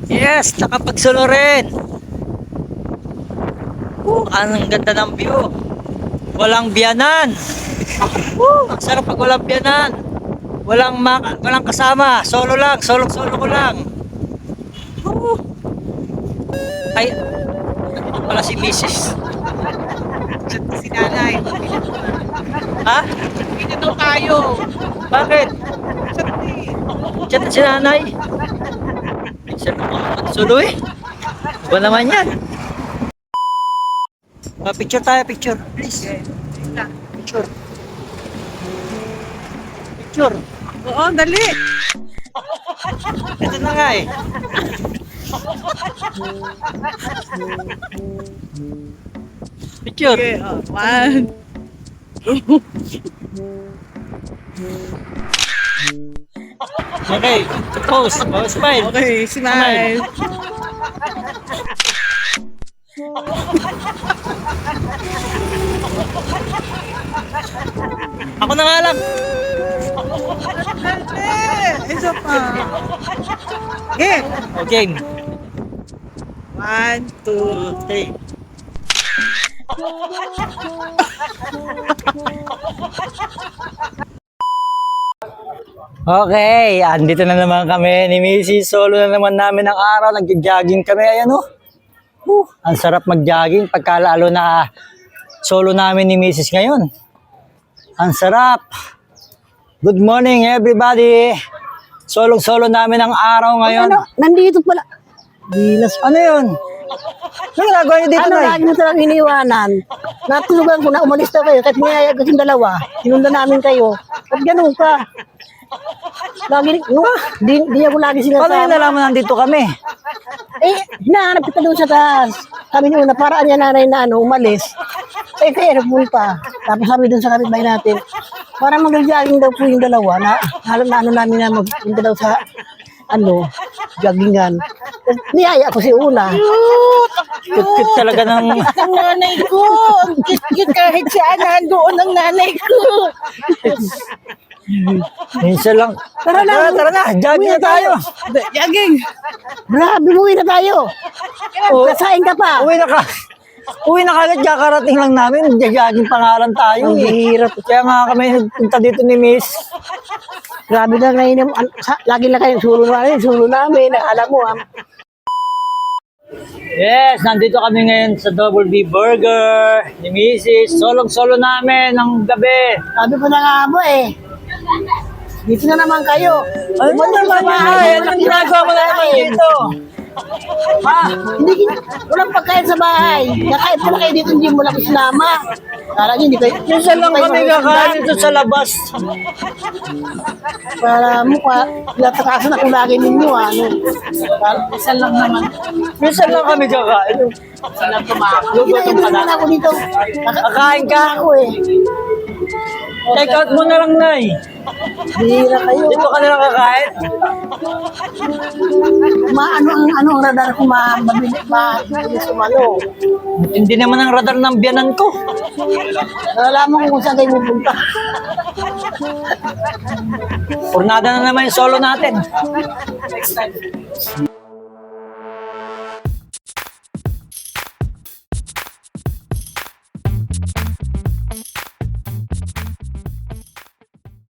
Yes, nakapagsulo rin. Ang ganda ng view. Walang biyanan. Ang sarap pag walang biyanan. Walang kasama. Solo lang. Solo ko lang. Ay, ito pala si Mrs. Si nanay. Ha? Hindi daw tayo. Bakit? Diyan na si nanay. Siya na makapagsulo eh. Ba naman yan? Picture tayo, picture. Please. Picture. Picture. Oo, dali. Ito na nga eh. Picture. Okay, oh, 1. Okay. Pose. Pose smile. Okay, smile. Ako na nga lang. Dali. Isa pa. Okay. Okay. 1, 2. 3. Okay, andito na naman kami ni Missy. Solo na naman namin ang araw. Nag-jogging kami. Ayan o. Ang sarap mag-jogging pagkalalo na solo namin ni Mrs. ngayon. Ang sarap. Good morning everybody. Solo namin ang araw ngayon. Ano, nandito pala. Dinas, ano yun? Ano ginagawa niyo dito, Ano, Nay? lagi mo talang iniwanan. Natulugan ko na umalis na kayo kahit mayayag kasing dalawa. Sinundan namin kayo. At ganun ka. Lagi, no, di ako lagi Paano yun sinasama. nalaman nandito kami? Eh, hinahanap kita doon sa taas. Sabi niyo na, paraan niya nanay na umalis. Eh, kaya nagpunta. Tapos sabi doon sa kapitbahay natin, parang mag-jogging daw po yung dalawa na ano namin na magpunta daw sa joggingan. Niyaya ko si Una. Cute talaga ng... Ang nanay ko. Ang cute kahit saan nandoon ang nanay ko. Minsan lang. Tara na. Tara na. Jogging na tayo. Jogging. Grabe, umuwi na tayo. Oh. Kasain ka pa. Uwi na kagad. Kakarating lang namin. Jogging pangalan tayo. Ang hirap. Kaya nga kami nagpunta dito ni Miss. Grabe na ngayon. Lagi na kayo sulo namin. Alam mo, Yes, nandito kami ngayon sa Double B Burger ni Mrs. Solo namin ng gabi. sabi ko na nga po eh. Dito na naman kayo. Ano naman yan? Anong ginagawa mo naman dito? Ha? Walang pagkain sa bahay. Nakain pala kayo dito, hindi mo lang sinama. Kala nyo, hindi kayo. Minsan lang kami kakain dito sa labas. Para mukha, natakasan ako lagi ninyo. Isang lang naman. Minsan lang kami kakain. Gutom ka na ako dito. Kakain ka? Ako eh. Take out mo na lang, Nay. Bihira kayo. Dito ka na lang kakain. Ano ang radar ko mabilis umano. Hindi naman ang radar ng biyanan ko. Nalalaman ko kung saan kayo pupunta. Purnada na naman yung solo natin.